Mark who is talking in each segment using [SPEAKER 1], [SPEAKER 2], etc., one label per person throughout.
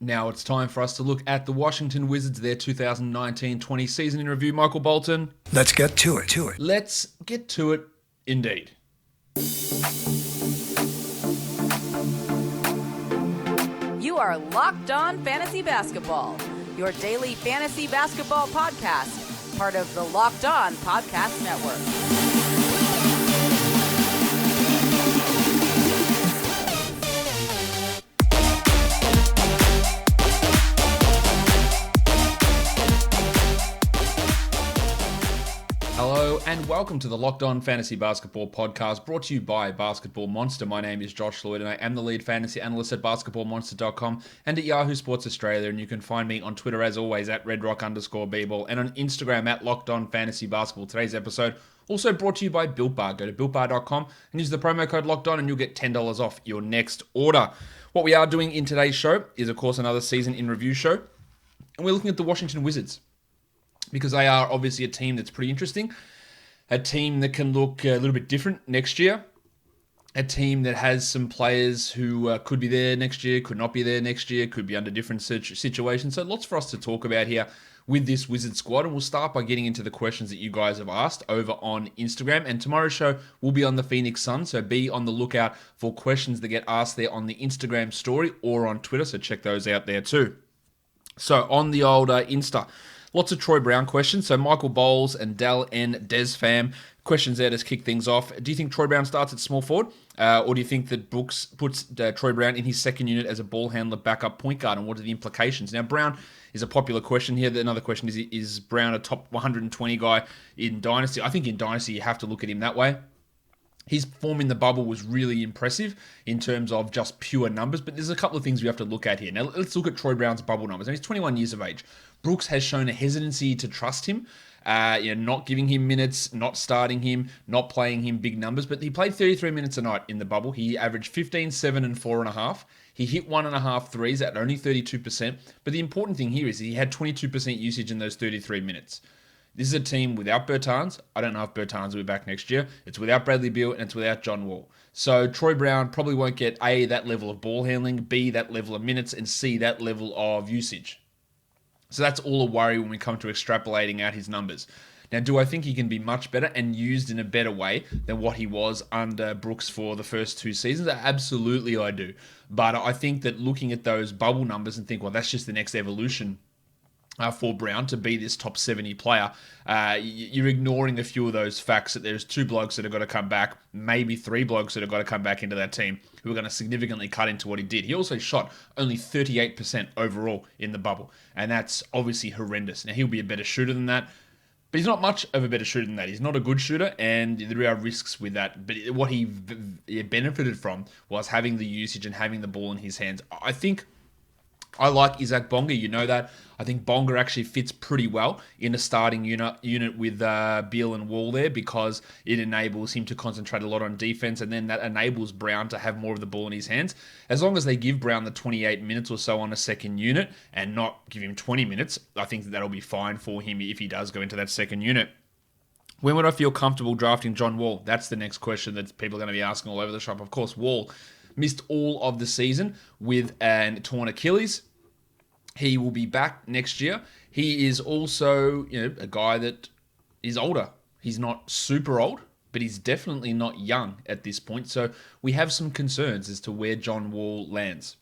[SPEAKER 1] Now it's time for us to look at the Washington Wizards, their 2019-20 season in review. Michael Bolton.
[SPEAKER 2] Let's get to it.
[SPEAKER 1] Let's get to it, indeed.
[SPEAKER 3] You are Locked On Fantasy Basketball, your daily fantasy basketball podcast, part of the Locked On Podcast Network.
[SPEAKER 1] Hello and welcome to the Locked On Fantasy Basketball Podcast, brought to you by Basketball Monster. My name is Josh Lloyd and I am the lead fantasy analyst at basketballmonster.com and at Yahoo Sports Australia, and you can find me on Twitter as always at redrock_bball and on Instagram at Locked On Fantasy Basketball. Today's episode also brought to you by Built Bar. Go to builtbar.com and use the promo code Locked On and you'll get $10 off your next order. What we are doing in today's show is of course another season in review show, and we're looking at the Washington Wizards, because they are obviously a team that's pretty interesting, a team that can look a little bit different next year, a team that has some players who could be there next year, could not be there next year, could be under different situations. So lots for us to talk about here with this Wizard squad, and we'll start by getting into the questions that you guys have asked over on Instagram. And tomorrow's show will be on the Phoenix Suns, so be on the lookout for questions that get asked there on the Instagram story or on Twitter, so check those out there too. So on the old Insta, lots of Troy Brown questions. So Michael Bowles and Dell and Des Fam, questions there to kick things off. Do you think Troy Brown starts at small forward? Or do you think that Brooks puts Troy Brown in his second unit as a ball handler backup point guard? And what are the implications? Now, Brown is a popular question here. Another question is Brown a top 120 guy in Dynasty? I think in Dynasty you have to look at him that way. His form in the bubble was really impressive in terms of just pure numbers, but there's a couple of things we have to look at here. Now, let's look at Troy Brown's bubble numbers. Now, he's 21 years of age. Brooks has shown a hesitancy to trust him, not giving him minutes, not starting him, not playing him big numbers, but he played 33 minutes a night in the bubble. He averaged 15, 7, and 4.5. He hit 1.5 threes at only 32%, but the important thing here is he had 22% usage in those 33 minutes. This is a team without Bertans. I don't know if Bertans will be back next year. It's without Bradley Beal and it's without John Wall. So Troy Brown probably won't get A, that level of ball handling, B, that level of minutes, and C, that level of usage. So that's all a worry when we come to extrapolating out his numbers. Now, do I think he can be much better and used in a better way than what he was under Brooks for the first two seasons? Absolutely I do. But I think that looking at those bubble numbers and think, well, that's just the next evolution for Brown to be this top 70 player, you're ignoring a few of those facts that there's two blokes that have got to come back, maybe three blokes that have got to come back into that team who are going to significantly cut into what he did. He also shot only 38% overall in the bubble, and that's obviously horrendous. Now, he'll be a better shooter than that, but he's not much of a better shooter than that. He's not a good shooter, and there are risks with that. But what he benefited from was having the usage and having the ball in his hands. I think I like Izak Bonga, you know that. I think Bonga actually fits pretty well in a starting unit with Beale and Wall there, because it enables him to concentrate a lot on defense, and then that enables Brown to have more of the ball in his hands. As long as they give Brown the 28 minutes or so on a second unit and not give him 20 minutes, I think that'll be fine for him if he does go into that second unit. When would I feel comfortable drafting John Wall? That's the next question that people are going to be asking all over the shop. Of course, Wall missed all of the season with a torn Achilles. He will be back next year. He is also, a guy that is older. He's not super old, but he's definitely not young at this point. So we have some concerns as to where John Wall lands.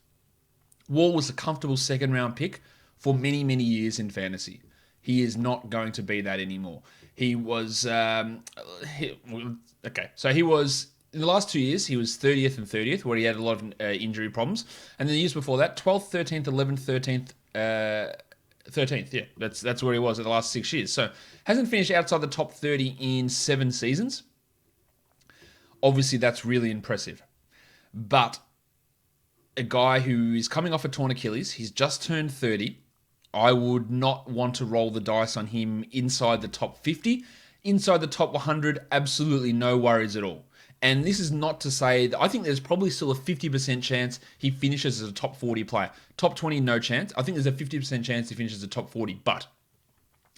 [SPEAKER 1] Wall was a comfortable second-round pick for many, many years in fantasy. He is not going to be that anymore. He was, he was, in the last 2 years, he was 30th and 30th, where he had a lot of injury problems. And then the years before that, 12th, 13th, 11th, 13th, yeah. That's where he was in the last 6 years. So hasn't finished outside the top 30 in 7 seasons. Obviously, that's really impressive. But a guy who is coming off a torn Achilles, he's just turned 30. I would not want to roll the dice on him inside the top 50. Inside the top 100, absolutely no worries at all. And this is not to say that I think there's probably still a 50% chance he finishes as a top 40 player. Top 20, no chance. I think there's a 50% chance he finishes as a top 40. But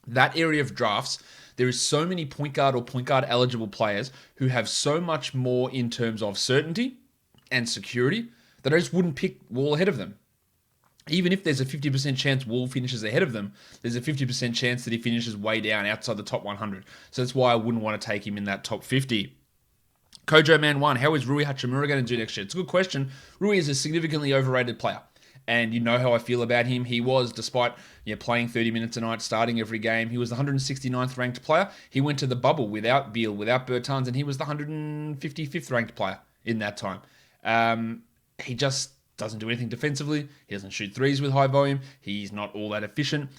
[SPEAKER 1] that area of drafts, there is so many point guard or point guard eligible players who have so much more in terms of certainty and security that I just wouldn't pick Wall ahead of them. Even if there's a 50% chance Wall finishes ahead of them, there's a 50% chance that he finishes way down outside the top 100. So that's why I wouldn't want to take him in that top 50. Kojo Man 1, how is Rui Hachimura going to do next year? It's a good question. Rui is a significantly overrated player. And you know how I feel about him. He was, despite playing 30 minutes a night, starting every game, he was the 169th ranked player. He went to the bubble without Beale, without Bertans, and he was the 155th ranked player in that time. He just doesn't do anything defensively. He doesn't shoot threes with high volume. He's not all that efficient.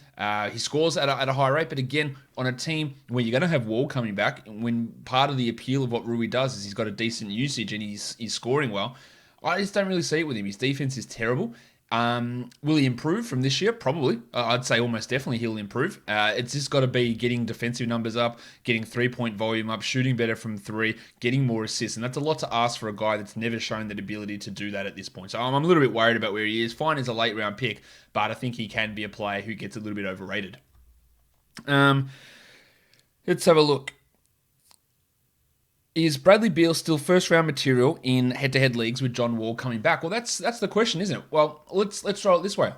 [SPEAKER 1] He scores at a high rate, but again, on a team where you're going to have Wall coming back, when part of the appeal of what Rui does is he's got a decent usage and he's scoring well, I just don't really see it with him. His defense is terrible. Will he improve from this year? Probably. I'd say almost definitely he'll improve. It's just got to be getting defensive numbers up, getting 3-point volume up, shooting better from three, getting more assists. And that's a lot to ask for a guy that's never shown that ability to do that at this point. So I'm a little bit worried about where he is. Fine as a late round pick, but I think he can be a player who gets a little bit overrated. Let's have a look. Is Bradley Beal still first-round material in head-to-head leagues with John Wall coming back? Well, that's the question, isn't it? Well, let's throw it this way.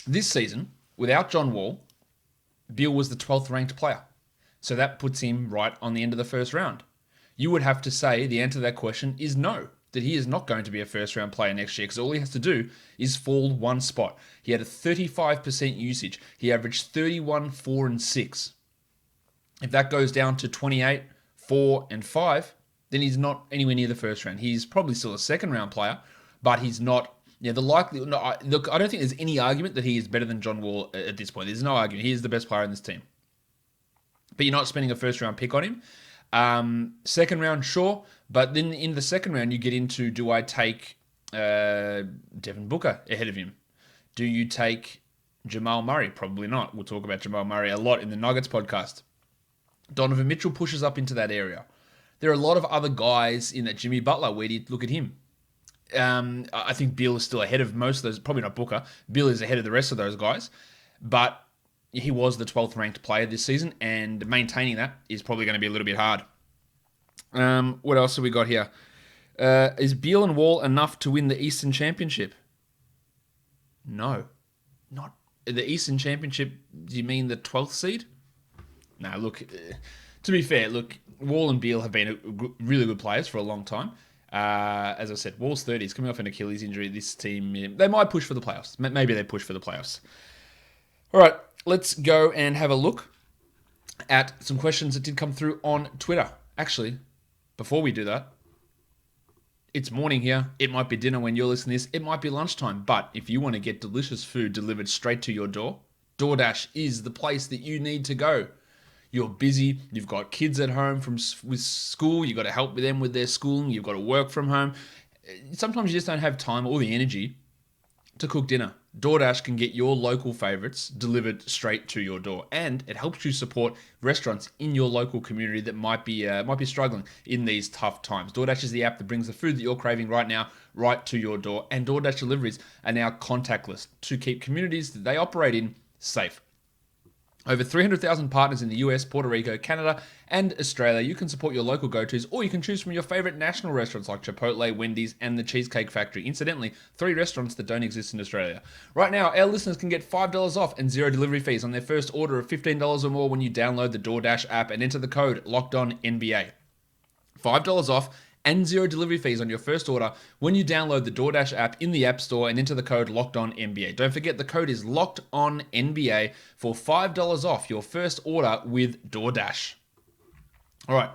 [SPEAKER 1] This season, without John Wall, Beal was the 12th ranked player. So that puts him right on the end of the first round. You would have to say the answer to that question is no, that he is not going to be a first-round player next year because all he has to do is fall one spot. He had a 35% usage. He averaged 31, 4, and 6. If that goes down to 28, 4, and 5, then he's not anywhere near the first round. He's probably still a second-round player, but he's not. The likelihood. No, look, I don't think there's any argument that he is better than John Wall at this point. There's no argument. He is the best player in this team. But you're not spending a first-round pick on him. Second round, sure, but then in the second round, you get into, do I take Devin Booker ahead of him? Do you take Jamal Murray? Probably not. We'll talk about Jamal Murray a lot in the Nuggets podcast. Donovan Mitchell pushes up into that area. There are a lot of other guys in that. Jimmy Butler, where do you look at him? I think Beal is still ahead of most of those. Probably not Booker. Beal is ahead of the rest of those guys. But he was the 12th ranked player this season, and maintaining that is probably going to be a little bit hard. What else have we got here? Is Beal and Wall enough to win the Eastern Championship? No. Not the Eastern Championship. Do you mean the 12th seed? No, look, to be fair, Wall and Beal have been really good players for a long time. As I said, Wall's 30. He's coming off an Achilles injury. This team, they might push for the playoffs. Maybe they push for the playoffs. All right, let's go and have a look at some questions that did come through on Twitter. Actually, before we do that, it's morning here. It might be dinner when you're listening to this. It might be lunchtime. But if you want to get delicious food delivered straight to your door, DoorDash is the place that you need to go. You're busy, you've got kids at home with school, you've got to help them with their schooling, you've got to work from home. Sometimes you just don't have time or the energy to cook dinner. DoorDash can get your local favorites delivered straight to your door, and it helps you support restaurants in your local community that might be struggling in these tough times. DoorDash is the app that brings the food that you're craving right now right to your door, and DoorDash deliveries are now contactless to keep communities that they operate in safe. Over 300,000 partners in the US, Puerto Rico, Canada, and Australia. You can support your local go-tos, or you can choose from your favorite national restaurants like Chipotle, Wendy's, and the Cheesecake Factory. Incidentally, 3 restaurants that don't exist in Australia. Right now, our listeners can get $5 off and 0 delivery fees on their first order of $15 or more when you download the DoorDash app and enter the code LOCKEDONNBA. $5 off and 0 delivery fees on your first order when you download the DoorDash app in the App Store and enter the code LOCKEDONNBA. Don't forget the code is LOCKEDONNBA for $5 off your first order with DoorDash. All right,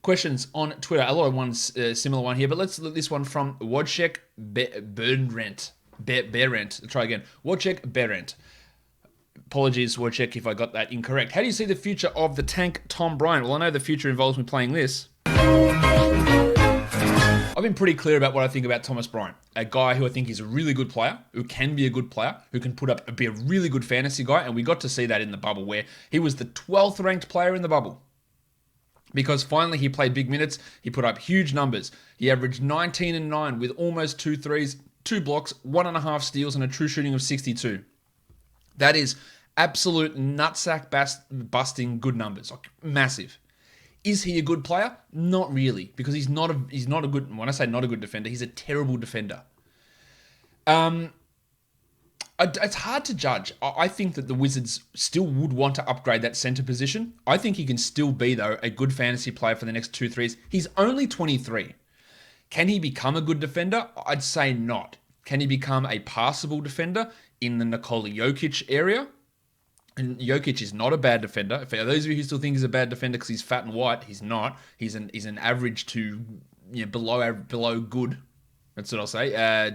[SPEAKER 1] questions on Twitter. A lot of ones, similar one here, but let's look at this one from Wojciech Berent. Let's try again. Wojciech Berent. Apologies, Wojciech, if I got that incorrect. How do you see the future of the tank Tom Bryant? Well, I know the future involves me playing this. I've been pretty clear about what I think about Thomas Bryant, a guy who I think is a really good player, who can be a good player, who can be a really good fantasy guy, and we got to see that in the bubble where he was the 12th ranked player in the bubble. Because finally he played big minutes, he put up huge numbers. He averaged 19 and 9 with almost 2 threes, 2 blocks, 1.5 steals, and a true shooting of 62. That is absolute nutsack busting good numbers, like massive. Is he a good player? Not really, because he's not a good. When I say not a good defender, he's a terrible defender. It's hard to judge. I think that the Wizards still would want to upgrade that center position. I think he can still be, though, a good fantasy player for the next 2 years. He's only 23. Can he become a good defender? I'd say not. Can he become a passable defender in the Nikola Jokic area? And Jokic is not a bad defender. For those of you who still think he's a bad defender because he's fat and white, he's not. He's an average to below good. That's what I'll say.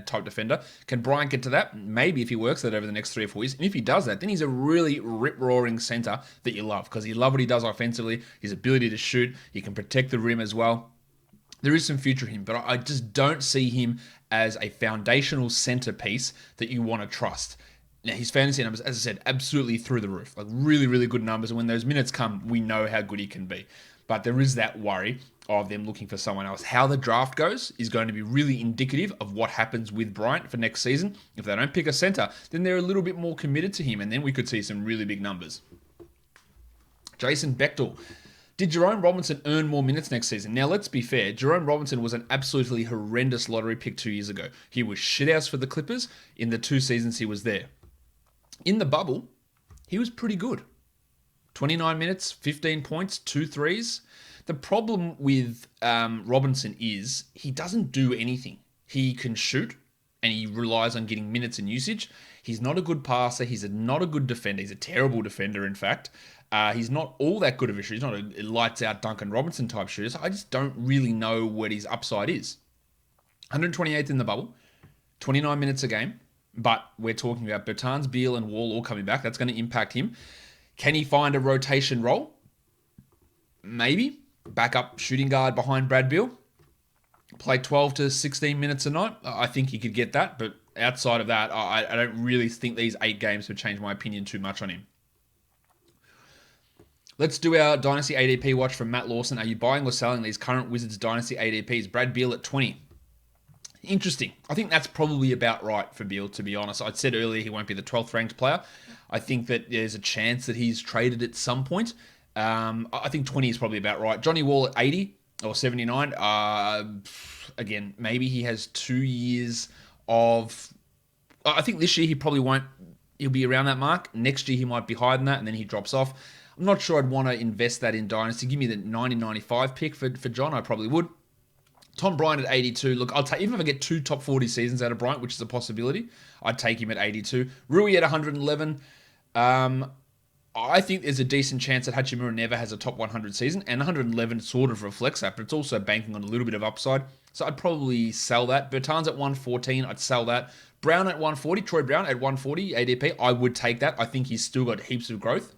[SPEAKER 1] Type defender. Can Bryant get to that? Maybe if he works that over the next 3 or 4 years. And if he does that, then he's a really rip-roaring center that you love because you love what he does offensively, his ability to shoot. He can protect the rim as well. There is some future in him, but I just don't see him as a foundational centerpiece that you want to trust. Now, his fantasy numbers, as I said, absolutely through the roof. Like really, really good numbers. And when those minutes come, we know how good he can be. But there is that worry of them looking for someone else. How the draft goes is going to be really indicative of what happens with Bryant for next season. If they don't pick a center, then they're a little bit more committed to him, and then we could see some really big numbers. Jason Bechtel. Did Jerome Robinson earn more minutes next season? Now, let's be fair. Jerome Robinson was an absolutely horrendous lottery pick 2 years ago. He was shithouse for the Clippers in the 2 seasons he was there. In the bubble, he was pretty good. 29 minutes, 15 points, 2 threes. The problem with Robinson is he doesn't do anything. He can shoot, and he relies on getting minutes and usage. He's not a good passer. He's not a good defender. He's a terrible defender, in fact. He's not all that good of a shooter. He's not a lights-out Duncan Robinson type shooter. So I just don't really know what his upside is. 128th in the bubble, 29 minutes a game. But we're talking about Bertans, Beale, and Wall all coming back. That's going to impact him. Can he find a rotation role? Maybe. Backup shooting guard behind Brad Beal. Play 12 to 16 minutes a night. I think he could get that. But outside of that, I don't really think these 8 games would change my opinion too much on him. Let's do our Dynasty ADP watch from Matt Lawson. Are you buying or selling these current Wizards Dynasty ADPs? Brad Beal at 20. Interesting. I think that's probably about right for Beal, to be honest. I said earlier he won't be the 12th ranked player. I think that there's a chance that he's traded at some point. I think 20 is probably about right. Johnny Wall at 80 or 79. Again, maybe he has 2 years of... I think this year he probably won't... He'll be around that mark. Next year he might be higher than that, and then he drops off. I'm not sure I'd want to invest that in Dynasty. Give me the 90-95 pick for John. I probably would. Tom Bryant at 82. Look, I'll take, even if I get 2 top 40 seasons out of Bryant, which is a possibility, I'd take him at 82. Rui at 111. I think there's a decent chance that Hachimura never has a top 100 season, and 111 sort of reflects that, but it's also banking on a little bit of upside. So I'd probably sell that. Bertans at 114, I'd sell that. Brown at 140, Troy Brown at 140 ADP, I would take that. I think he's still got heaps of growth.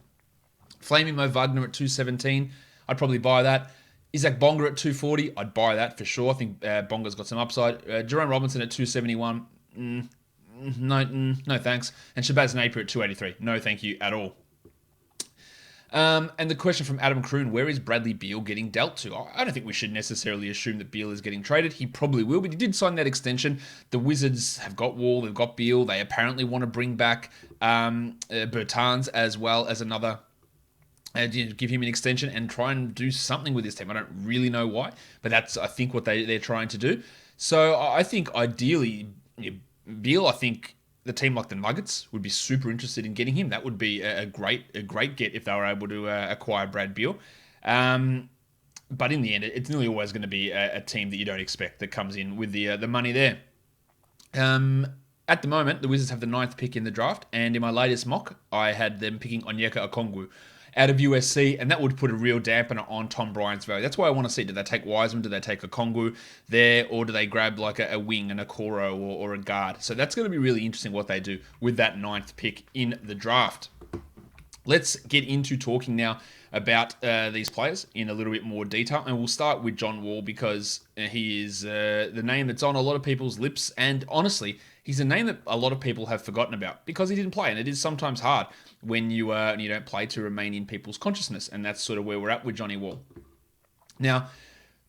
[SPEAKER 1] Flaming Mo Wagner at 217, I'd probably buy that. Izak Bonga at 240, I'd buy that for sure. I think Bonga's got some upside. Jerome Robinson at 271, no thanks. And Shabazz Napier at 283, no thank you at all. And the question from Adam Kroon, where is Bradley Beal getting dealt to? I don't think we should necessarily assume that Beal is getting traded. He probably will, but he did sign that extension. The Wizards have got Wall, they've got Beal. They apparently want to bring back Bertans as well as another... give him an extension and try and do something with this team. I don't really know why, but that's, I think, what they're trying to do. So I think ideally, Beal, I think the team like the Nuggets would be super interested in getting him. That would be a great get if they were able to acquire Brad Beal. But in the end, it's nearly always going to be a team that you don't expect that comes in with the money there. At the moment, the Wizards have the 9th pick in the draft, and in my latest mock, I had them picking Onyeka Okongwu out of USC, and that would put a real dampener on Tom Bryant's value. That's why I want to see, do they take Wiseman, do they take Okongwu there, or do they grab like a wing, an Okoro, or a guard? So that's going to be really interesting what they do with that 9th pick in the draft. Let's get into talking now about these players in a little bit more detail, and we'll start with John Wall because he is the name that's on a lot of people's lips, and honestly, he's a name that a lot of people have forgotten about because he didn't play, and it is sometimes hard when you don't play to remain in people's consciousness, and that's sort of where we're at with Johnny Wall. Now,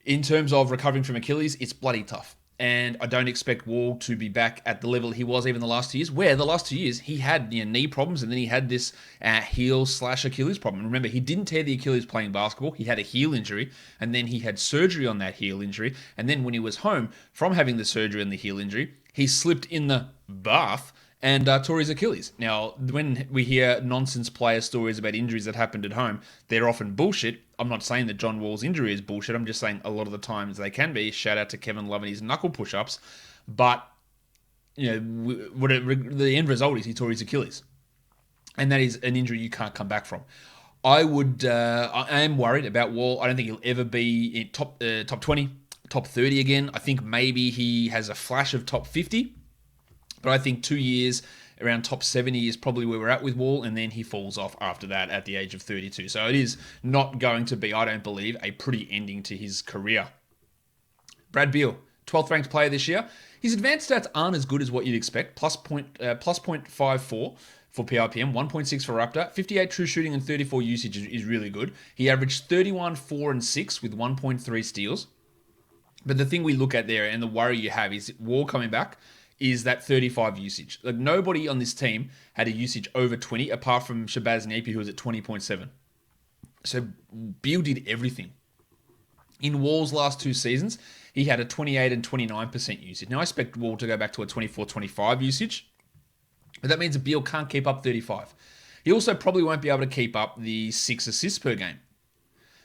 [SPEAKER 1] in terms of recovering from Achilles, it's bloody tough. And I don't expect Wall to be back at the level he was even the last 2 years, where the last 2 years he had knee problems and then he had this heel/Achilles problem. Remember, he didn't tear the Achilles playing basketball. He had a heel injury, and then he had surgery on that heel injury. And then when he was home from having the surgery and the heel injury, he slipped in the bath and tore his Achilles. Now, when we hear nonsense player stories about injuries that happened at home, they're often bullshit. I'm not saying that John Wall's injury is bullshit. I'm just saying a lot of the times they can be. Shout out to Kevin Love and his knuckle push-ups. But, the end result is he tore his Achilles. And that is an injury you can't come back from. I am worried about Wall. I don't think he'll ever be in top 20, top 30 again. I think maybe he has a flash of top 50. But I think 2 years around top 70 is probably where we're at with Wall, and then he falls off after that at the age of 32. So it is not going to be, I don't believe, a pretty ending to his career. Brad Beal, 12th ranked player this year. His advanced stats aren't as good as what you'd expect. Plus 0.54 for PRPM, 1.6 for Raptor, 58 true shooting and 34 usage is really good. He averaged 31, 4, and 6 with 1.3 steals. But the thing we look at there and the worry you have is Wall coming back is that 35 usage. Like, nobody on this team had a usage over 20 apart from Shabazz Napier, who was at 20.7. So Beal did everything. In Wall's last 2 seasons, he had a 28 and 29% usage. Now, I expect Wall to go back to a 24-25 usage, but that means that Beal can't keep up 35. He also probably won't be able to keep up the 6 assists per game.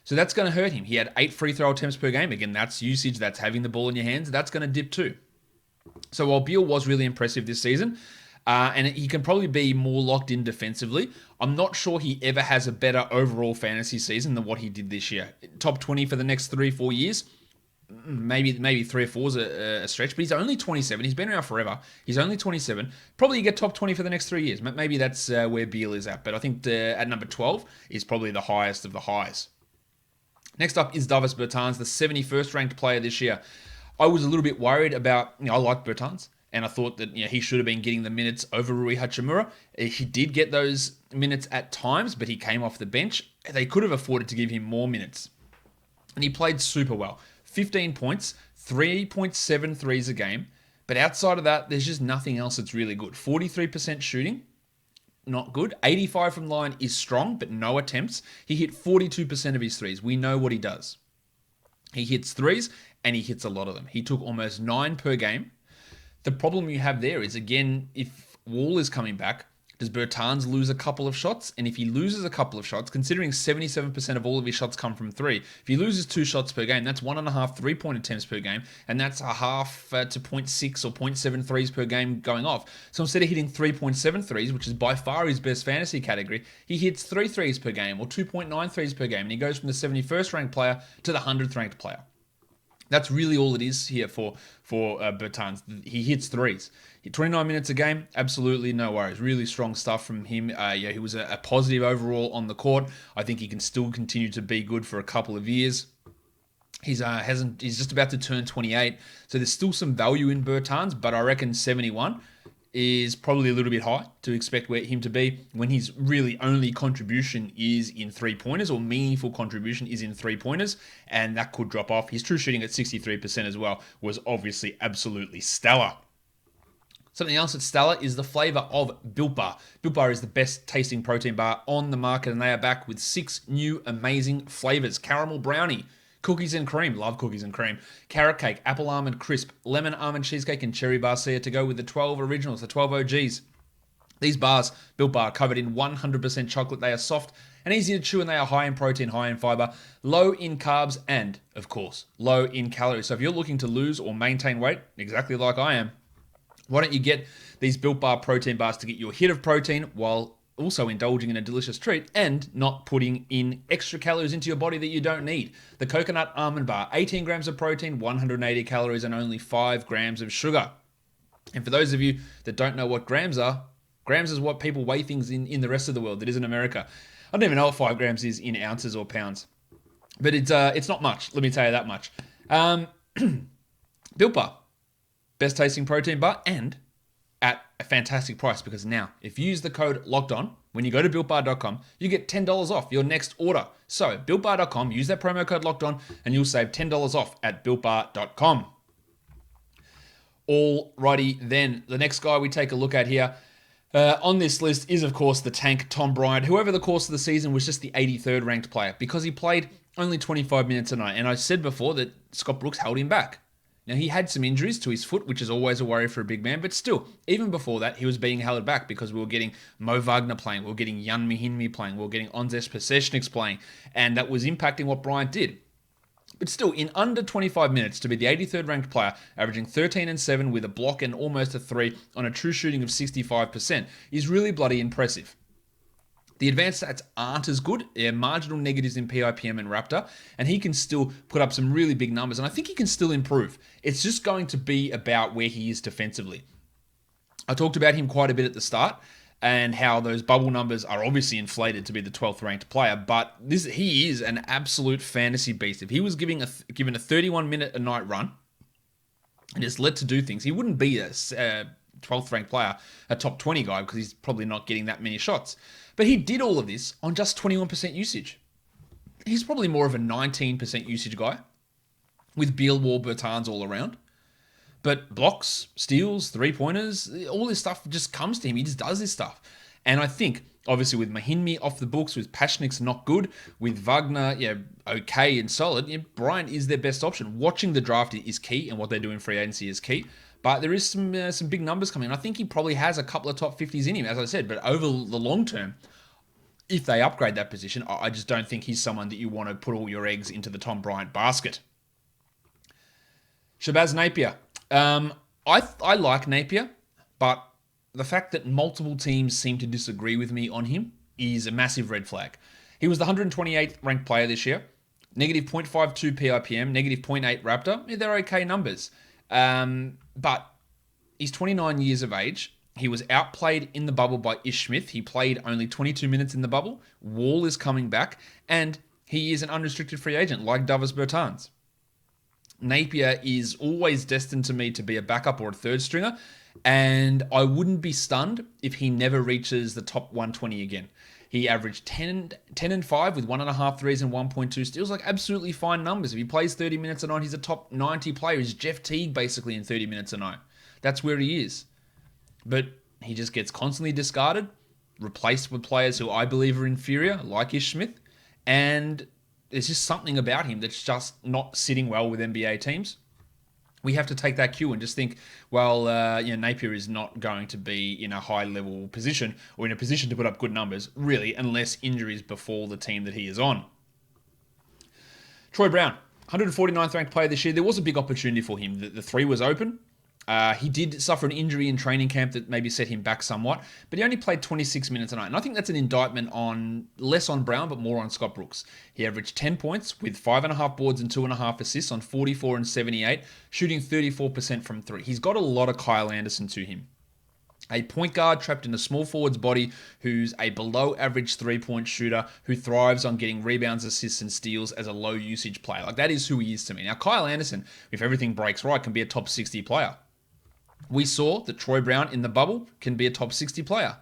[SPEAKER 1] So that's going to hurt him. He had 8 free throw attempts per game. Again, that's usage. That's having the ball in your hands. That's going to dip too. So while Beal was really impressive this season, and he can probably be more locked in defensively, I'm not sure he ever has a better overall fantasy season than what he did this year. Top 20 for the next 3-4 years. Maybe 3 or 4 is a stretch, but he's only 27. He's been around forever. He's only 27. Probably get top 20 for the next 3 years. Maybe that's where Beal is at. But I think at number 12 is probably the highest of the highs. Next up is Bertans, the 71st ranked player this year. I was a little bit worried about, I like Bertans, and I thought that he should have been getting the minutes over Rui Hachimura. He did get those minutes at times, but he came off the bench. They could have afforded to give him more minutes. And he played super well. 15 points, 3.7 threes a game. But outside of that, there's just nothing else that's really good. 43% shooting, not good. 85 from line is strong, but no attempts. He hit 42% of his threes. We know what he does. He hits threes, and he hits a lot of them. He took almost 9 per game. The problem you have there is, again, if Wall is coming back, does Bertans lose a couple of shots? And if he loses a couple of shots, considering 77% of all of his shots come from 3, if he loses 2 shots per game, that's 1.5 3-point attempts per game, and that's a half to 0.6 or 0.7 threes per game going off. So instead of hitting 3.7 threes, which is by far his best fantasy category, he hits 3 threes per game or 2.9 threes per game, and he goes from the 71st ranked player to the 100th ranked player. That's really all it is here for Bertans. He hits threes. 29 minutes a game, absolutely no worries. Really strong stuff from him. He was a positive overall on the court. I think he can still continue to be good for a couple of years. He's just about to turn 28, so there's still some value in Bertans, but I reckon 71 is probably a little bit high to expect him to be when his really only contribution is in 3-pointers, or meaningful contribution is in 3-pointers, and that could drop off. His true shooting at 63% as well was obviously absolutely stellar. Something else that's stellar is the flavor of Built Bar. Built Bar is the best tasting protein bar on the market, and they are back with 6 new amazing flavors. Caramel brownie, cookies and cream, love cookies and cream, carrot cake, apple almond crisp, lemon almond cheesecake, and cherry barcia to go with the 12 originals, the 12 OGs. These bars, Built Bar, covered in 100% chocolate. They are soft and easy to chew, and they are high in protein, high in fiber, low in carbs, and, of course, low in calories. So if you're looking to lose or maintain weight, exactly like I am, why don't you get these Built Bar protein bars to get you a hit of protein while also indulging in a delicious treat and not putting in extra calories into your body that you don't need. The Coconut Almond Bar, 18 grams of protein, 180 calories, and only 5 grams of sugar. And for those of you that don't know what grams are, grams is what people weigh things in the rest of the world that isn't America. I don't even know what 5 grams is in ounces or pounds. But it's not much, let me tell you that much. Built Bar, best tasting protein bar, and at a fantastic price, because now, if you use the code LOCKEDON, when you go to BuiltBar.com, you get $10 off your next order. So, BuiltBar.com, use that promo code LOCKEDON, and you'll save $10 off at BuiltBar.com. Alrighty then, the next guy we take a look at here on this list is, of course, the tank, Tom Bryant, who over the course of the season was just the 83rd ranked player, because he played only 25 minutes a night. And I said before that Scott Brooks held him back. Now, he had some injuries to his foot, which is always a worry for a big man, but still, even before that, he was being held back because we were getting Mo Wagner playing, we were getting Jan Mihinmi playing, we were getting Onzes Pasechniks playing, and that was impacting what Bryant did. But still, in under 25 minutes, to be the 83rd ranked player, averaging 13 and 7 with a block and almost a 3 on a true shooting of 65%, is really bloody impressive. The advanced stats aren't as good. They're marginal negatives in PIPM and Raptor, and he can still put up some really big numbers, and I think he can still improve. It's just going to be about where he is defensively. I talked about him quite a bit at the start, and how those bubble numbers are obviously inflated to be the 12th ranked player, but he is an absolute fantasy beast. If he was given a 31-minute a night run and just let to do things, he wouldn't be a 12th ranked player, a top 20 guy, because he's probably not getting that many shots. But he did all of this on just 21% usage. He's probably more of a 19% usage guy, with Beale, Wall, Bertans all around. But blocks, steals, three-pointers, all this stuff just comes to him. He just does this stuff. And I think, obviously, with Mihinmi off the books, with Pasechniks not good, with Wagner, okay and solid, Bryant is their best option. Watching the draft is key, and what they do in free agency is key. But there is some big numbers coming. I think he probably has a couple of top 50s in him, as I said. But over the long term, if they upgrade that position, I just don't think he's someone that you want to put all your eggs into the Tom Bryant basket. Shabazz Napier. I like Napier, but the fact that multiple teams seem to disagree with me on him is a massive red flag. He was the 128th ranked player this year. Negative 0.52 PIPM, negative 0.8 Raptor. They're okay numbers. But he's 29 years of age. He was outplayed in the bubble by Ish Smith. He played only 22 minutes in the bubble. Wall is coming back, and he is an unrestricted free agent like Davis Bertans. Napier is always destined to me to be a backup or a third stringer, and I wouldn't be stunned if he never reaches the top 120 again. He averaged 10 and 5 with 1.5 threes and 1.2 steals, like absolutely fine numbers. If he plays 30 minutes a night, he's a top 90 player. He's Jeff Teague basically in 30 minutes a night. That's where he is. But he just gets constantly discarded, replaced with players who I believe are inferior, like Ish Smith, and there's just something about him that's just not sitting well with NBA teams. We have to take that cue and just think, well, Napier is not going to be in a high-level position or in a position to put up good numbers, really, unless injuries befall the team that he is on. Troy Brown, 149th ranked player this year. There was a big opportunity for him. The three was open. He did suffer an injury in training camp that maybe set him back somewhat, but he only played 26 minutes a night. And I think that's an indictment on less on Brown, but more on Scott Brooks. He averaged 10 points with 5.5 boards and 2.5 assists on 44 and 78, shooting 34% from three. He's got a lot of Kyle Anderson to him. A point guard trapped in a small forward's body who's a below average three-point shooter who thrives on getting rebounds, assists, and steals as a low usage player. Like, that is who he is to me. Now, Kyle Anderson, if everything breaks right, can be a top 60 player. We saw that Troy Brown in the bubble can be a top 60 player.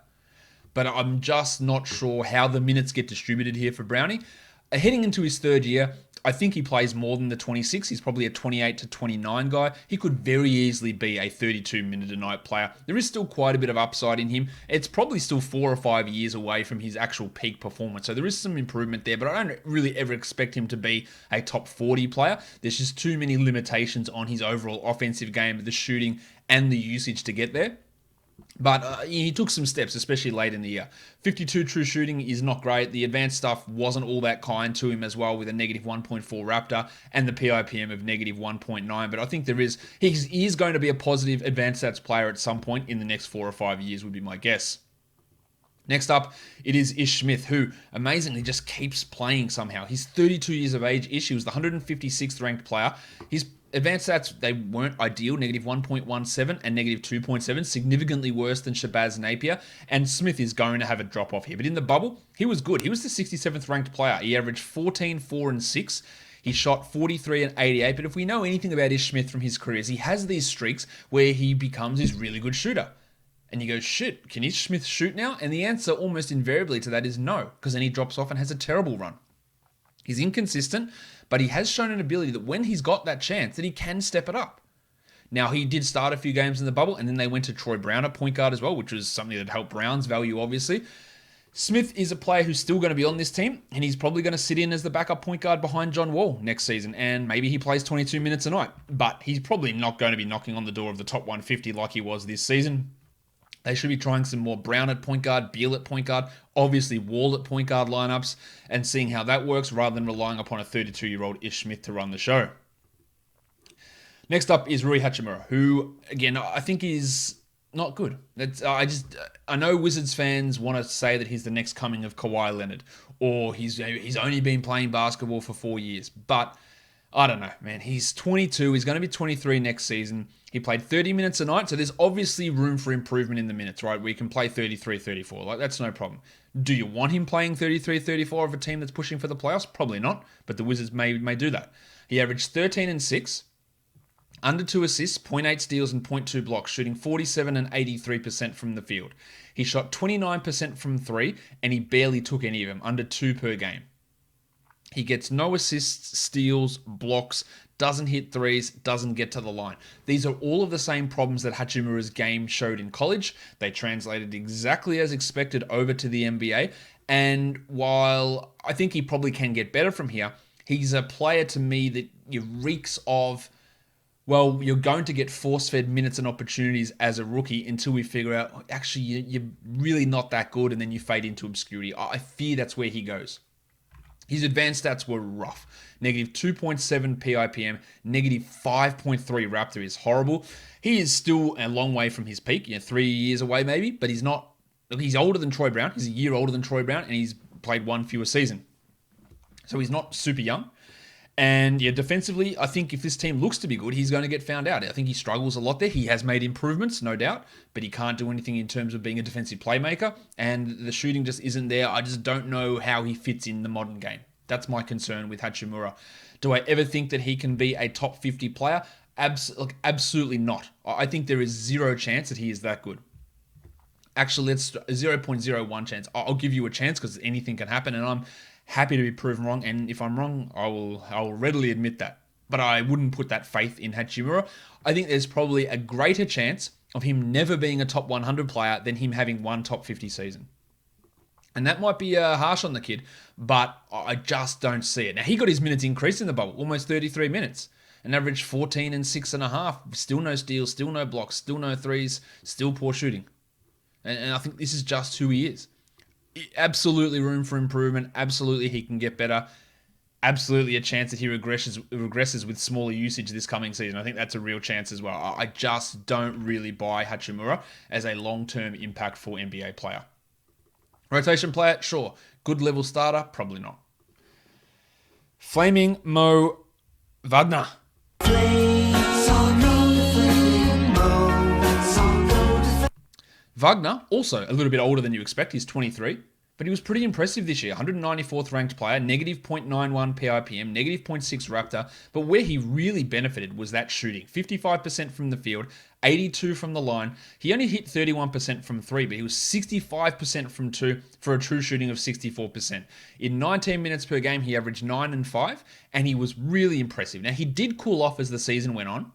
[SPEAKER 1] But I'm just not sure how the minutes get distributed here for Brownie. Heading into his third year, I think he plays more than the 26. He's probably a 28 to 29 guy. He could very easily be a 32-minute-a-night player. There is still quite a bit of upside in him. It's probably still 4 or 5 years away from his actual peak performance. So there is some improvement there, but I don't really ever expect him to be a top 40 player. There's just too many limitations on his overall offensive game, the shooting, and the usage to get there. But he took some steps, especially late in the year. 52 true shooting is not great. The advanced stuff wasn't all that kind to him as well, with a negative 1.4 Raptor and the PIPM of negative 1.9. But I think he is going to be a positive advanced stats player at some point in the next 4 or 5 years, would be my guess. Next up, it is Ish Smith, who amazingly just keeps playing somehow. He's 32 years of age. Ish, he was the 156th ranked player. His advanced stats, they weren't ideal, negative 1.17 and negative 2.7, significantly worse than Shabazz Napier, and Smith is going to have a drop-off here. But in the bubble, he was good. He was the 67th ranked player. He averaged 14, 4, and 6. He shot 43 and 88, but if we know anything about Ish Smith from his career, he has these streaks where he becomes this really good shooter. And you go, shit, can Ish Smith shoot now? And the answer almost invariably to that is no, because then he drops off and has a terrible run. He's inconsistent, but he has shown an ability that when he's got that chance, that he can step it up. Now, he did start a few games in the bubble, and then they went to Troy Brown at point guard as well, which was something that helped Brown's value, obviously. Smith is a player who's still going to be on this team, and he's probably going to sit in as the backup point guard behind John Wall next season, and maybe he plays 22 minutes a night. But he's probably not going to be knocking on the door of the top 150 like he was this season. They should be trying some more Brown at point guard, Beale at point guard, obviously Wall at point guard lineups, and seeing how that works rather than relying upon a 32-year-old Ish Smith to run the show. Next up is Rui Hachimura, who, again, I think is not good. I know Wizards fans want to say that he's the next coming of Kawhi Leonard, or he's only been playing basketball for 4 years. But I don't know, man. He's 22. He's going to be 23 next season. He played 30 minutes a night, so there's obviously room for improvement in the minutes, right? We can play 33, 34. Like, that's no problem. Do you want him playing 33, 34 of a team that's pushing for the playoffs? Probably not, but the Wizards may do that. He averaged 13 and 6. Under 2 assists, 0.8 steals, and 0.2 blocks, shooting 47 and 83% from the field. He shot 29% from 3, and he barely took any of them, under 2 per game. He gets no assists, steals, blocks, doesn't hit threes, doesn't get to the line. These are all of the same problems that Hachimura's game showed in college. They translated exactly as expected over to the NBA, and while I think he probably can get better from here, he's a player to me that reeks of, well, you're going to get force-fed minutes and opportunities as a rookie until we figure out, actually, you're really not that good, and then you fade into obscurity. I fear that's where he goes. His advanced stats were rough. Negative 2.7 PIPM, negative 5.3 Raptor is horrible. He is still a long way from his peak, 3 years away maybe, but he's not. He's older than Troy Brown. He's a year older than Troy Brown, and he's played one fewer season. So he's not super young. And defensively, I think if this team looks to be good, he's going to get found out. I think he struggles a lot there. He has made improvements, no doubt, but he can't do anything in terms of being a defensive playmaker, and the shooting just isn't there. I just don't know how he fits in the modern game. That's my concern with Hachimura. Do I ever think that he can be a top 50 player? Absolutely not. I think there is zero chance that he is that good. Actually, it's 0.01 chance. I'll give you a chance because anything can happen, and I'm happy to be proven wrong, and if I'm wrong, I will readily admit that. But I wouldn't put that faith in Hachimura. I think there's probably a greater chance of him never being a top 100 player than him having one top 50 season. And that might be harsh on the kid, but I just don't see it. Now, he got his minutes increased in the bubble, almost 33 minutes, and averaged 14 and 6.5. Still no steals, still no blocks, still no threes, still poor shooting. And I think this is just who he is. Absolutely room for improvement. Absolutely he can get better. Absolutely a chance that he regresses with smaller usage this coming season. I think that's a real chance as well. I just don't really buy Hachimura as a long-term impactful NBA player. Rotation player, sure. Good level starter, probably not. Flaming Mo Wagner. Wagner, also a little bit older than you expect. He's 23, but he was pretty impressive this year. 194th ranked player, negative 0.91 PIPM, negative 0.6 Raptor. But where he really benefited was that shooting. 55% from the field, 82 from the line. He only hit 31% from 3, but he was 65% from 2 for a true shooting of 64%. In 19 minutes per game, he averaged 9 and 5, and he was really impressive. Now, he did cool off as the season went on.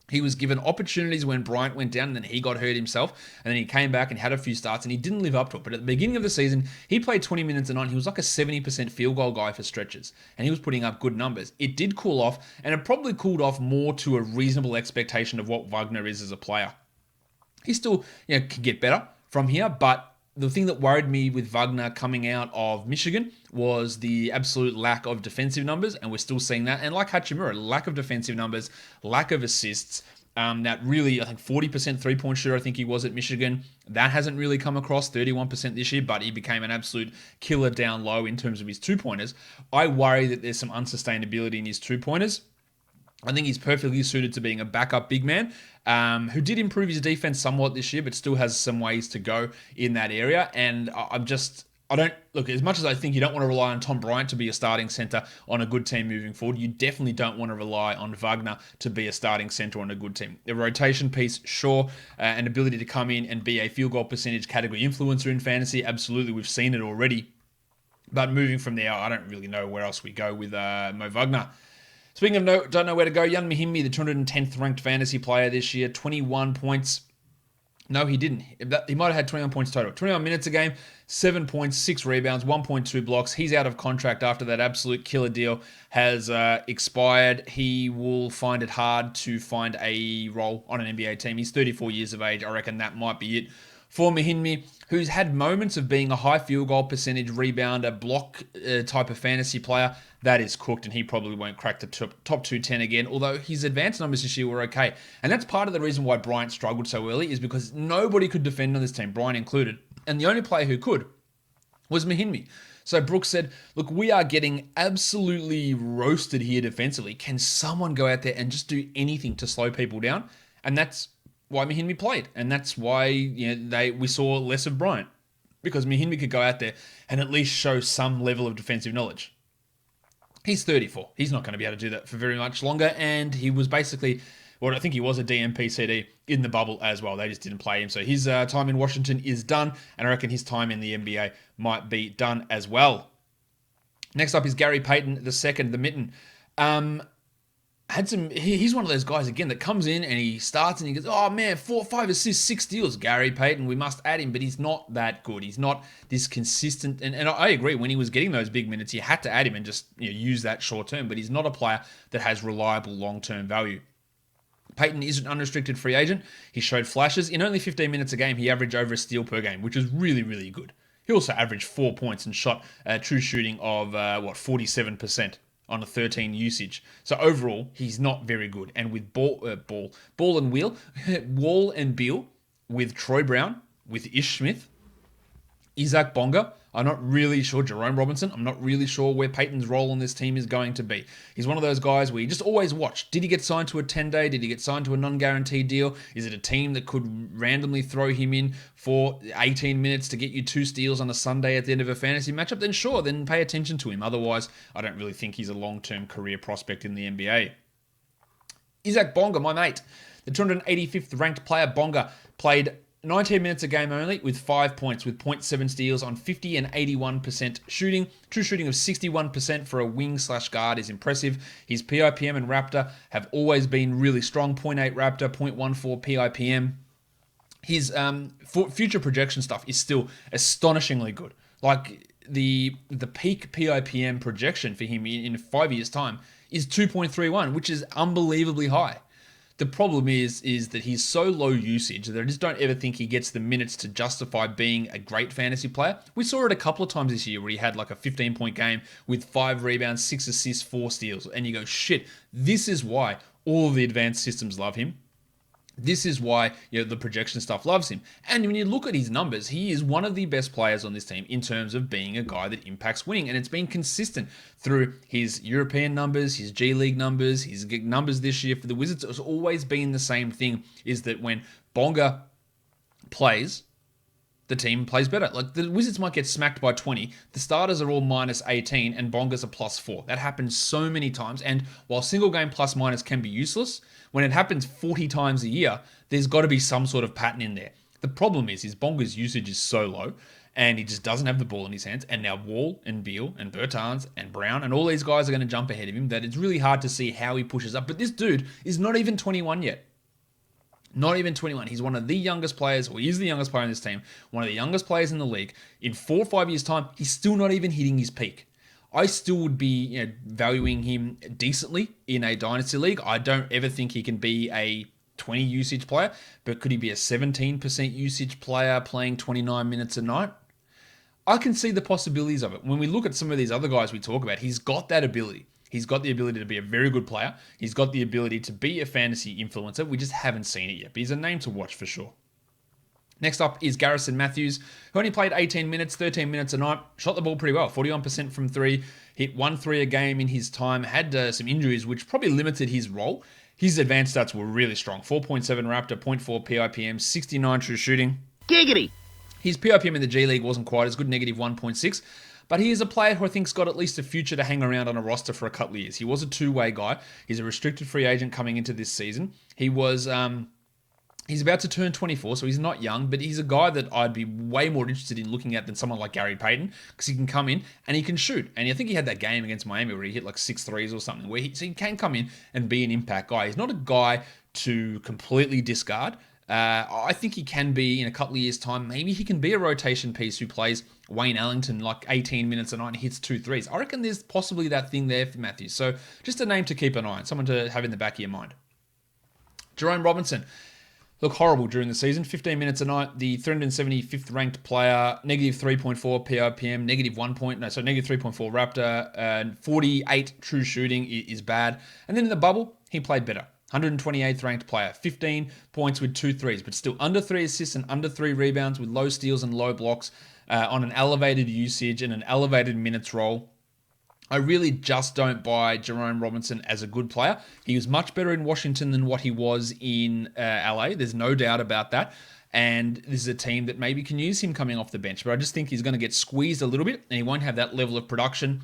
[SPEAKER 1] He was given opportunities when Bryant went down, and then he got hurt himself, and then he came back and had a few starts, and he didn't live up to it. But at the beginning of the season, he played 20 minutes a night. He was like a 70% field goal guy for stretches, and he was putting up good numbers. It did cool off, and it probably cooled off more to a reasonable expectation of what Wagner is as a player. He still can get better from here, but the thing that worried me with Wagner coming out of Michigan was the absolute lack of defensive numbers, and we're still seeing that. And like Hachimura, lack of defensive numbers, lack of assists. That really, I think 40% three-point shooter, I think he was at Michigan. That hasn't really come across, 31% this year, but he became an absolute killer down low in terms of his two-pointers. I worry that there's some unsustainability in his two-pointers. I think he's perfectly suited to being a backup big man who did improve his defense somewhat this year, but still has some ways to go in that area. And as much as I think you don't want to rely on Tom Bryant to be a starting center on a good team moving forward, you definitely don't want to rely on Wagner to be a starting center on a good team. The rotation piece, sure, an ability to come in and be a field goal percentage category influencer in fantasy, absolutely, we've seen it already. But moving from there, I don't really know where else we go with Mo Wagner. Speaking of don't know where to go, Jan Mahimi, the 210th ranked fantasy player this year, 21 points, No, he didn't. He might have had 21 points total. 21 minutes a game, 7 points, 6 rebounds, 1.2 blocks. He's out of contract after that absolute killer deal has expired. He will find it hard to find a role on an NBA team. He's 34 years of age. I reckon that might be it for Mahinmi, who's had moments of being a high field goal percentage rebounder, block type of fantasy player. That is cooked, and he probably won't crack the top 210 again, although his advanced numbers this year were okay. And that's part of the reason why Bryant struggled so early, is because nobody could defend on this team, Bryant included. And the only player who could was Mahinmi. So Brooks said, look, we are getting absolutely roasted here defensively. Can someone go out there and just do anything to slow people down? And that's why Mahinmi played. And that's why we saw less of Bryant. Because Mahinmi could go out there and at least show some level of defensive knowledge. He's 34. He's not going to be able to do that for very much longer. And he was basically, I think he was a DMP-CD in the bubble as well. They just didn't play him. So his time in Washington is done. And I reckon his time in the NBA might be done as well. Next up is Gary Payton, the second, the mitten. He's one of those guys, again, that comes in and he starts and he goes, oh man, 4, 5 assists, 6 steals, Gary Payton, we must add him, but he's not that good. He's not this consistent, and I agree, when he was getting those big minutes, you had to add him and just use that short term, but he's not a player that has reliable long-term value. Payton is an unrestricted free agent. He showed flashes. In only 15 minutes a game, he averaged over a steal per game, which is really, really good. He also averaged 4 points and shot a true shooting of, 47%. On a 13 usage. So overall, he's not very good. And with Ball and Wheel, Wall and Beale, with Troy Brown, with Ish Smith, Izak Bonga, I'm not really sure, Jerome Robinson, I'm not really sure where Payton's role on this team is going to be. He's one of those guys where you just always watch. Did he get signed to a 10-day? Did he get signed to a non-guaranteed deal? Is it a team that could randomly throw him in for 18 minutes to get you 2 steals on a Sunday at the end of a fantasy matchup? Then sure, then pay attention to him. Otherwise, I don't really think he's a long-term career prospect in the NBA. Izak Bonga, my mate. The 285th ranked player, Bonga, played 19 minutes a game only with 5 points, with 0.7 steals on 50 and 81% shooting. True shooting of 61% for a wing/guard is impressive. His PIPM and Raptor have always been really strong. 0.8 Raptor, 0.14 PIPM. His future projection stuff is still astonishingly good. Like the peak PIPM projection for him in 5 years' time is 2.31, which is unbelievably high. The problem is that he's so low usage that I just don't ever think he gets the minutes to justify being a great fantasy player. We saw it a couple of times this year where he had like a 15-point game with 5 rebounds, 6 assists, 4 steals. And you go, shit, this is why all the advanced systems love him. This is why the projection stuff loves him. And when you look at his numbers, he is one of the best players on this team in terms of being a guy that impacts winning. And it's been consistent through his European numbers, his G League numbers, his numbers this year for the Wizards. It's always been the same thing, is that when Bonga plays, the team plays better. Like the Wizards might get smacked by 20. The starters are all minus 18 and Bonga's a plus 4. That happens so many times. And while single game plus minus can be useless, when it happens 40 times a year, there's got to be some sort of pattern in there. The problem is Bonga's usage is so low and he just doesn't have the ball in his hands. And now Wall and Beale and Bertans and Brown and all these guys are going to jump ahead of him, that it's really hard to see how he pushes up. But this dude is not even 21 yet. Not even 21. He's one of the youngest players, or he is the youngest player in this team, one of the youngest players in the league. In 4 or 5 years' time, he's still not even hitting his peak. I still would be valuing him decently in a dynasty league. I don't ever think he can be a 20 usage player, but could he be a 17% usage player playing 29 minutes a night? I can see the possibilities of it. When we look at some of these other guys we talk about, he's got that ability. He's got the ability to be a very good player. He's got the ability to be a fantasy influencer. We just haven't seen it yet, but he's a name to watch for sure. Next up is Garrison Matthews, who only played 18 minutes, 13 minutes a night, shot the ball pretty well, 41% from 3, hit 1 3 a game in his time, had some injuries which probably limited his role. His advanced stats were really strong, 4.7 Raptor, 0.4 PIPM, 69 true shooting.
[SPEAKER 2] Giggity!
[SPEAKER 1] His PIPM in the G League wasn't quite as good, negative 1.6. But he is a player who I think's got at least a future to hang around on a roster for a couple of years. He was a two-way guy. He's a restricted free agent coming into this season. He was, he's about to turn 24, so he's not young, but he's a guy that I'd be way more interested in looking at than someone like Gary Payton, because he can come in and he can shoot. And I think he had that game against Miami where he hit like 6 threes or something, so he can come in and be an impact guy. He's not a guy to completely discard. I think he can be in a couple of years' time. Maybe he can be a rotation piece who plays Wayne Ellington like 18 minutes a night and hits 2 threes. I reckon there's possibly that thing there for Matthews. So just a name to keep an eye on, someone to have in the back of your mind. Jerome Robinson. Look horrible during the season. 15 minutes a night, the 375th ranked player, negative 3.4 PRPM, negative 3.4 Raptor, and 48 true shooting is bad. And then in the bubble, he played better. 128th ranked player, 15 points with 2 threes, but still under 3 assists and under 3 rebounds with low steals and low blocks on an elevated usage and an elevated minutes role. I really just don't buy Jerome Robinson as a good player. He was much better in Washington than what he was in LA. There's no doubt about that. And this is a team that maybe can use him coming off the bench. But I just think he's going to get squeezed a little bit and he won't have that level of production.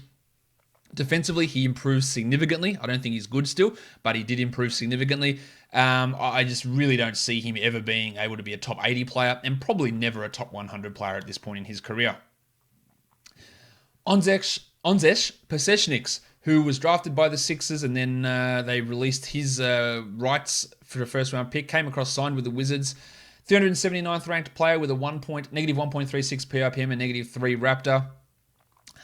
[SPEAKER 1] Defensively, he improves significantly. I don't think he's good still, but he did improve significantly. I just really don't see him ever being able to be a top 80 player and probably never a top 100 player at this point in his career. Onzesh Pasechniks, who was drafted by the Sixers and then they released his rights for a first-round pick, came across signed with the Wizards. 379th ranked player with a negative 1.36 PRPM and negative 3 Raptor.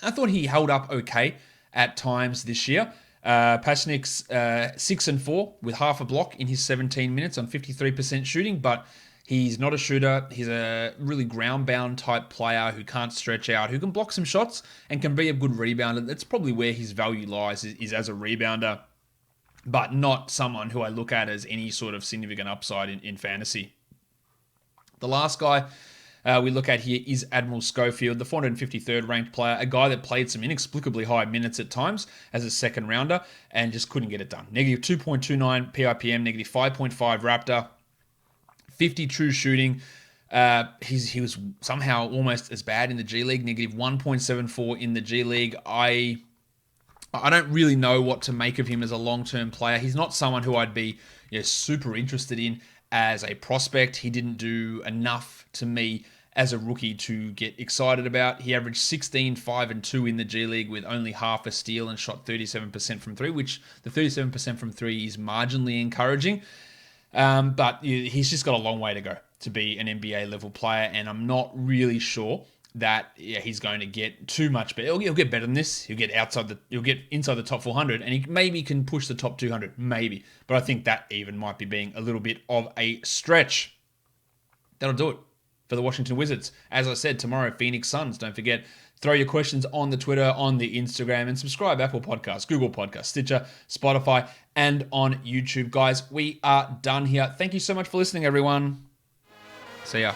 [SPEAKER 1] I thought he held up okay at times this year. Pasechniks 6-4 with half a block in his 17 minutes on 53% shooting, but he's not a shooter. He's a really ground-bound type player who can't stretch out, who can block some shots and can be a good rebounder. That's probably where his value lies, is as a rebounder, but not someone who I look at as any sort of significant upside in fantasy. The last guy we look at here is Admiral Scofield, the 453rd ranked player, a guy that played some inexplicably high minutes at times as a second rounder and just couldn't get it done. Negative 2.29 PRPM, negative 5.5 Raptor, 50 true shooting. He was somehow almost as bad in the G League, negative 1.74 in the G League. I don't really know what to make of him as a long-term player. He's not someone who I'd be super interested in as a prospect. He didn't do enough to me as a rookie to get excited about. He averaged 16, 5, and 2 in the G League with only half a steal and shot 37% from 3, which the 37% from 3 is marginally encouraging. But he's just got a long way to go to be an NBA level player, and I'm not really sure that he's going to get too much better. He'll get better than this. He'll get inside the top 400, and he maybe can push the top 200, maybe. But I think that even might be being a little bit of a stretch. That'll do it for the Washington Wizards. As I said, tomorrow, Phoenix Suns. Don't forget, throw your questions on the Twitter, on the Instagram, and subscribe. Apple Podcasts, Google Podcasts, Stitcher, Spotify, and on YouTube. Guys, we are done here. Thank you so much for listening, everyone. See ya.